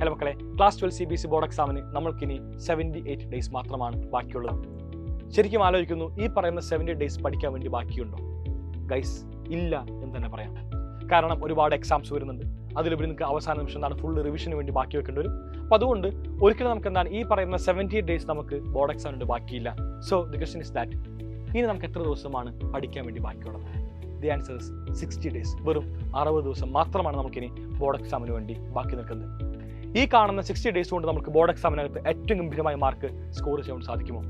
Hello മക്കളെ, class 12 CBSE board എക്സാമിന് നമ്മൾക്കിനി 78 days മാത്രമാണ് ബാക്കിയുള്ളത്. ശരിക്കും ആലോചിക്കുന്നു, ഈ പറയുന്ന 70 ഡേയ്സ് പഠിക്കാൻ വേണ്ടി ബാക്കിയുണ്ടോ? ഗൈസ്, ഇല്ല എന്ന് തന്നെ പറയാം. കാരണം ഒരുപാട് എക്സാംസ് വരുന്നുണ്ട്. അതിലുപരി നിങ്ങൾക്ക് അവസാന നിമിഷം എന്താണ് ഫുൾ റിവിഷന് വേണ്ടി ബാക്കി വെക്കേണ്ടി വരും. അപ്പോൾ അതുകൊണ്ട് ഒരിക്കലും നമുക്ക് എന്താണ് ഈ പറയുന്ന 70 ഡേയ്സ് നമുക്ക് ബോർഡ് എക്സാമിന് ബാക്കിയില്ല. So the question is that, ഇനി നമുക്ക് എത്ര ദിവസമാണ് പഠിക്കാൻ വേണ്ടി ബാക്കിയുള്ളത്? The answer is 60 days. വെറും 60 ദിവസം മാത്രമാണ് നമുക്കിനി ബോർഡ് എക്സാമിന് വേണ്ടി ബാക്കി നിൽക്കുന്നത്. ഈ കാണുന്ന 60 ഡേയ്സ് കൊണ്ട് നമുക്ക് ബോർഡ് എക്സാമിനകത്ത് ഏറ്റവും ഗംഭീരമായ മാർക്ക് സ്കോർ ചെയ്യാൻ സാധിക്കുമോ?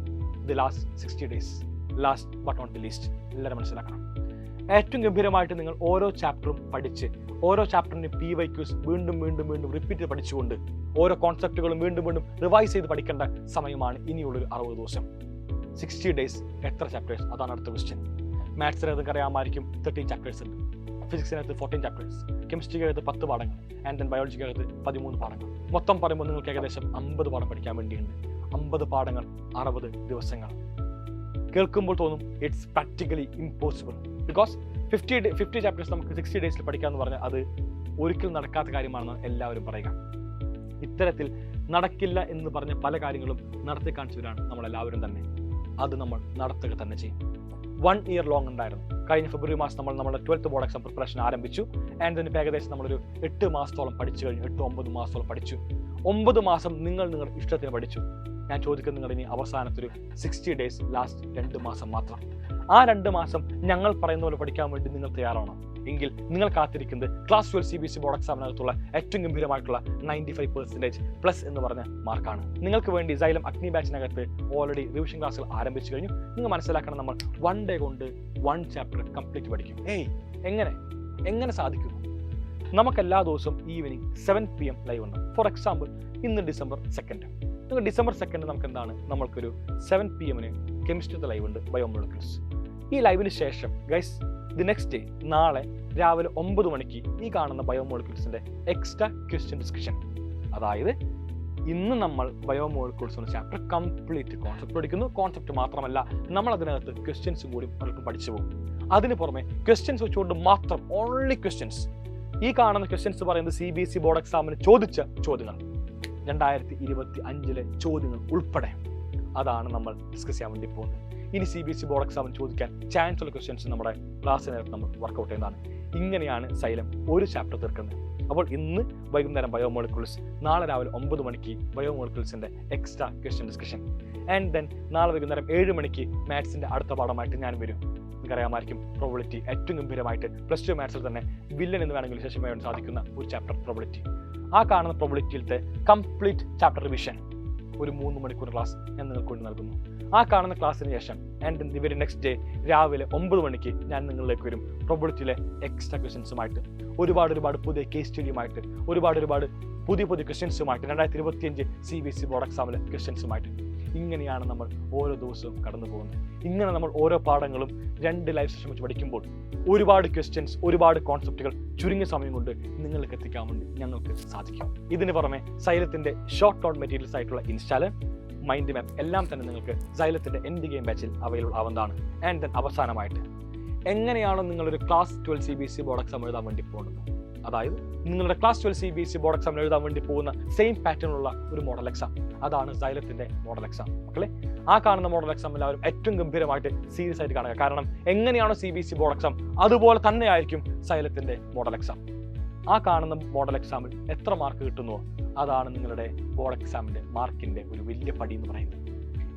The last 60 days, last but not the least, എല്ലാവരും മനസ്സിലാക്കണം. ഏറ്റവും ഗംഭീരമായിട്ട് നിങ്ങൾ ഓരോ ചാപ്റ്ററും പഠിച്ച് ഓരോ ചാപ്റ്ററിന് PYQs വീണ്ടും റിപ്പീറ്റ് പഠിച്ചുകൊണ്ട് ഓരോ കോൺസെപ്റ്റുകളും വീണ്ടും റിവൈസ് ചെയ്ത് പഠിക്കേണ്ട സമയമാണ് ഇനിയുള്ളൊരു 60 ദിവസം. 60 ഡേയ്സ് എത്ര ചാപ്റ്റേഴ്സ്? അതാണ് അടുത്ത ക്വസ്റ്റ്യൻ. മാത്സിനകത്ത് അറിയാമായിരിക്കും 13 ചാപ്റ്റേഴ്സ് ഉണ്ട്, ഫിസിക്സിനകത്ത് 14 ചാപ്റ്റേഴ്സ്, കെമിസ്ട്രിക്കകത്ത് 10 പാഠങ്ങൾ, ആൻഡ് ദെൻ ബയോളജിക്കകത്ത് 13 പാഠങ്ങൾ. മൊത്തം പറയുമ്പോൾ നിങ്ങൾക്ക് ഏകദേശം 50 പാഠം പഠിക്കാൻ വേണ്ടിയുണ്ട്. 50 പാഠങ്ങൾ, 60 ദിവസങ്ങൾ. കേൾക്കുമ്പോൾ തോന്നും it's practically impossible. Because 50 chapters നമുക്ക് 60 ഡേയ്സിൽ പഠിക്കാമെന്ന് പറഞ്ഞാൽ അത് ഒരിക്കലും നടക്കാത്ത കാര്യമാണെന്ന് എല്ലാവരും പറയുക. ഇത്തരത്തിൽ നടക്കില്ല എന്ന് പറഞ്ഞ പല കാര്യങ്ങളും നടത്തി കാണിച്ചവരാണ് നമ്മളെല്ലാവരും തന്നെ. അത് നമ്മൾ നടത്തുക തന്നെ ചെയ്യും. 1 ഇയർ ലോങ് ഉണ്ടായിരുന്നു. കഴിഞ്ഞ ഫെബ്രുവരി മാസം നമ്മൾ നമ്മുടെ 12th ബോർഡ് എക്സാം പ്രിപ്പറേഷൻ ആരംഭിച്ചു. ആൻഡ് then ഏകദേശം നമ്മളൊരു 8 മാസത്തോളം പഠിച്ചു കഴിഞ്ഞു. 8-9 മാസത്തോളം പഠിച്ചു. 9 മാസം നിങ്ങളുടെ ഇഷ്ടത്തിന് പഠിച്ചു. ഞാൻ ചോദിക്കുന്നത് നിങ്ങൾ ഇനി അവസാനത്തെ ഒരു 60 ഡേയ്സ്, ലാസ്റ്റ് 2 മാസം മാത്രം. ആ 2 മാസം ഞങ്ങൾ പറയുന്ന പോലെ പഠിക്കാൻ വേണ്ടി നിങ്ങൾ തയ്യാറാണോ? എങ്കിൽ നിങ്ങൾ കാത്തിരിക്കുന്നത് ക്ലാസ് 12 CBSE ബോർഡ് എക്സാമിനകത്തുള്ള ഏറ്റവും ഗംഭീരമായിട്ടുള്ള 95% പ്ലസ് എന്ന് പറഞ്ഞ മാർക്കാണ്. നിങ്ങൾക്ക് വേണ്ടി സൈലം അഗ്നി ബാച്ചിനകത്ത് ഓൾറെഡി റിവിഷൻ ക്ലാസ്സുകൾ ആരംഭിച്ചു കഴിഞ്ഞു. നിങ്ങൾ മനസ്സിലാക്കണം, നമ്മൾ 1 ഡേ കൊണ്ട് 1 ചാപ്റ്റർ കംപ്ലീറ്റ് പഠിക്കും. എങ്ങനെ സാധിക്കുന്നു? നമുക്ക് എല്ലാ ദിവസവും ഈവനിങ് 7 PM ലൈവ് ഉണ്ട്. ഫോർ എക്സാമ്പിൾ, ഇന്ന് December 2. നിങ്ങൾ December 2 നമുക്ക് എന്താണ്, നമ്മൾക്കൊരു 7 PM കെമിസ്ട്രിയുടെ ലൈവ് ഉണ്ട്, ബയോമോളിക്യൂൾസ്. ഈ ലൈവിന് ശേഷം ഗൈസ് ദി നെക്സ്റ്റ് ഡേ, നാളെ രാവിലെ 9 മണിക്ക് ഈ കാണുന്ന ബയോമോളിക്യൂൾസിന്റെ എക്സ്ട്രാ ക്വസ്റ്റ്യൻ ഡിസ്കഷൻ. അതായത് ഇന്ന് നമ്മൾ ബയോമോളിക്യൂൾസ് എന്ന ചാപ്റ്റർ കംപ്ലീറ്റ് കോൺസെപ്റ്റ് പഠിക്കുന്നു. കോൺസെപ്റ്റ് മാത്രമല്ല, നമ്മൾ അതിനകത്ത് ക്വസ്റ്റ്യൻസും കൂടി പലർക്കും പഠിച്ചു പോകും. അതിന് പുറമെ ക്വസ്റ്റ്യൻസ് വെച്ചുകൊണ്ട് മാത്രം, ഓൺലി ക്വസ്റ്റ്യൻസ്. ഈ കാണുന്ന ക്വസ്റ്റ്യൻസ് പറയുന്നത് CBSE ബോർഡ് എക്സാമിന് ചോദിച്ച ചോദ്യങ്ങൾ, 2025 ചോദ്യങ്ങൾ ഉൾപ്പെടെ. അതാണ് നമ്മൾ ഡിസ്കസ് ചെയ്യാൻ വേണ്ടി പോകുന്നത്. ഇനി CBSE ബോർഡ് എക്സാമിന് ചോദിക്കാൻ ചാൻസ് ഉള്ള ക്വസ്റ്റ്യൻസ് നമ്മുടെ ക്ലാസ്സിനകത്ത് നമ്മൾ വർക്കൗട്ട് ചെയ്യുന്നതാണ്. ഇങ്ങനെയാണ് സൈലം ഒരു ചാപ്റ്റർ തീർക്കുന്നത്. അപ്പോൾ ഇന്ന് വൈകുന്നേരം ബയോമോളിക്യൂൾസ്, നാളെ രാവിലെ 9 മണിക്ക് ബയോമോളിക്യൂൾസിന്റെ extra question discussion, and then നാളെ വൈകുന്നേരം 7 മണിക്ക് മാത്സിന്റെ അടുത്ത പാഠമായിട്ട് ഞാൻ വരും. നിങ്ങൾക്കറിയാമായിരിക്കും പ്രോബിലിറ്റി ഏറ്റവും ഗംഭീരമായിട്ട് +2 മാത്സിൽ തന്നെ വില്ലൻ എന്ന് വേണമെങ്കിൽ വിശേഷമായി സാധിക്കുന്ന ഒരു ചാപ്റ്റർ പ്രോബിലിറ്റി. ആ കാണുന്ന പ്രോബിലിറ്റിയിലത്തെ കംപ്ലീറ്റ് ചാപ്റ്റർ റിവിഷൻ ഒരു 3 മണിക്കൂർ ക്ലാസ് ഞാൻ നിങ്ങൾക്ക് കൊണ്ട് നൽകുന്നു. ആ കാണുന്ന ക്ലാസ്സിന് ശേഷം and the very next day രാവിലെ 9 മണിക്ക് ഞാൻ നിങ്ങളിലേക്ക് വരും പ്രോബിലിറ്റിയിലെ എക്സ്ട്രാ ക്വസ്റ്റ്യൻസുമായിട്ട്, ഒരുപാട് പുതിയ കേസ് സ്റ്റഡിയുമായിട്ട്, ഒരുപാട് പുതിയ ക്വസ്റ്റ്യൻസുമായിട്ട്, 2025 CBSE ബോർഡ് എക്സാമിലെ ക്വസ്റ്റ്യൻസുമായിട്ട്. ഇങ്ങനെയാണ് നമ്മൾ ഓരോ ദിവസവും കടന്നു പോകുന്നത്. ഇങ്ങനെ നമ്മൾ ഓരോ പാഠങ്ങളും 2 ലൈവ് സെഷൻ വെച്ച് പഠിക്കുമ്പോൾ ഒരുപാട് ക്വസ്റ്റ്യൻസ്, ഒരുപാട് കോൺസെപ്റ്റുകൾ ചുരുങ്ങിയ സമയം കൊണ്ട് നിങ്ങൾക്ക് എത്തിക്കാൻ വേണ്ടി ഞങ്ങൾക്ക് സാധിക്കും. ഇതിന് പുറമെ സൈലത്തിന്റെ ഷോർട്ട് നോട്ട് മെറ്റീരിയൽസ് ആയിട്ടുള്ള ഇൻസ്റ്റാളർ, മൈൻഡ് മാപ്പ് എല്ലാം തന്നെ നിങ്ങൾക്ക് സൈലത്തിന്റെ എൻഡ് ഗെയിം ബാച്ചിൽ അവൈലബിൾ ആവുന്നതാണ്. ആൻഡ് ദെൻ അവസാനമായിട്ട്, എങ്ങനെയാണോ നിങ്ങളൊരു ക്ലാസ് 12 CBSE ബോർഡ് എക്സാം എഴുതാൻ വേണ്ടി പോകുന്നത്, അതായത് നിങ്ങളുടെ ക്ലാസ് 12 CBSE ബോർഡ് എക്സാം എഴുതാൻ വേണ്ടി പോകുന്ന സെയിം പാറ്റേണുള്ള ഒരു മോഡൽ എക്സാം, അതാണ് സൈലത്തിന്റെ മോഡൽ എക്സാം. മക്കളെ, ആ കാണുന്ന മോഡൽ എക്സാം എല്ലാവരും ഏറ്റവും ഗംഭീരമായിട്ട് സീരിയസ് ആയിട്ട് കാണുക. കാരണം എങ്ങനെയാണോ CBSE ബോർഡ് എക്സാം, അതുപോലെ തന്നെയായിരിക്കും സൈലത്തിന്റെ മോഡൽ എക്സാം. ആ കാണുന്ന മോഡൽ എക്സാമിൽ എത്ര മാർക്ക് കിട്ടുന്നുവോ അതാണ് നിങ്ങളുടെ ബോർഡ് എക്സാമിന്റെ മാർക്കിന്റെ ഒരു വലിയ പടി എന്ന് പറയുന്നത്.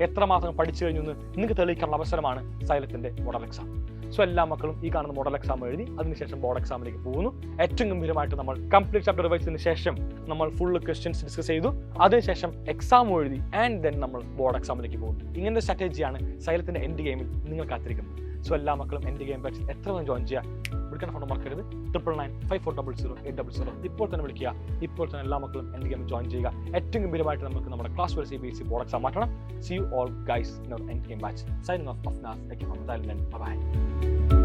എത്ര മാസം പഠിച്ചു കഴിഞ്ഞു എന്ന് നിങ്ങൾക്ക് തെളിയിക്കാനുള്ള അവസരമാണ് സൈലത്തിന്റെ മോഡൽ എക്സാം. സോ എല്ലാ മക്കളും ഈ കാണുന്ന മോഡൽ എക്സാം എഴുതി അതിനുശേഷം ബോർഡ് എക്സാമിലേക്ക് പോകുന്നു. ഏറ്റവും ഗംഭീരമായിട്ട് നമ്മൾ കംപ്ലീറ്റ് ചാപ്റ്റർ റിവൈസിന് ശേഷം നമ്മൾ ഫുൾ ക്വസ്റ്റ്യൻസ് ഡിസ്കസ് ചെയ്തു. അതിനുശേഷം എക്സാം എഴുതി ആൻഡ് ദെൻ നമ്മൾ ബോർഡ് എക്സാമിലേക്ക് പോകുന്നു. ഇങ്ങനത്തെ സ്ട്രാറ്റജിയാണ് സൈലത്തിന്റെ എൻഡ് ഗെയിമിൽ നിങ്ങൾ കാത്തിരിക്കുന്നത്. സോ എല്ലാ മക്കളും എൻഡ് ഗെയിം ബാച്ച് എത്ര ജോയിൻ ചെയ്യുക, വിളിക്കാൻ ഫോൺ മറക്കരുത്. 9994000800 ഇപ്പോൾ തന്നെ വിളിക്കുക. ഇപ്പോൾ തന്നെ എല്ലാ മക്കളും എൻഡ് ഗെയിം ജോയിൻ ചെയ്യുക. ഏറ്റവും ഗംഭീരമായിട്ട് നമുക്ക് നമ്മുടെ ക്ലാസ് 12 CBSE ബോർഡ് എക്സാം മാറ്റണം. See you all guys in our end game batch. Signing off of Nas, from Thailand. Bye bye.